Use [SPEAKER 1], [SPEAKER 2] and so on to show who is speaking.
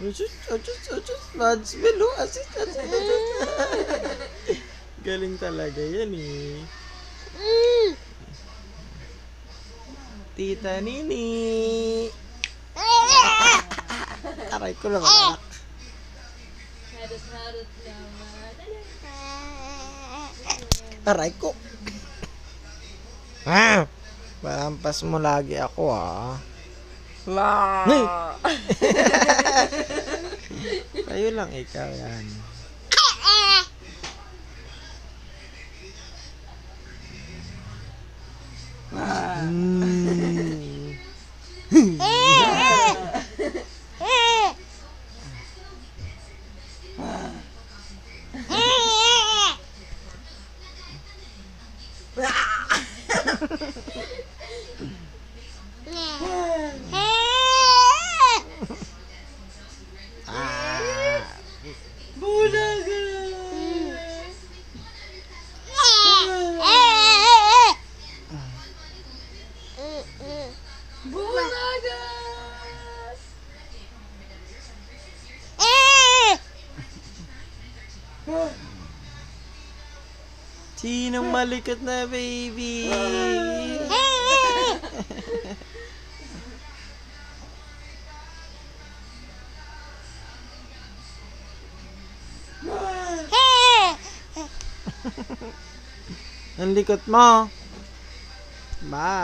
[SPEAKER 1] Madsville, assist. Galing talaga yan eh. Tita Nini. Aray ko naman anak.
[SPEAKER 2] Harot naman.
[SPEAKER 1] Aray ko. Palampas mo lagi ako
[SPEAKER 2] La.
[SPEAKER 1] Kayo lang ikaw yan.
[SPEAKER 2] Bulaga. Bulaga.
[SPEAKER 1] Sinong malikot na baby? Ang likot mo. Bye.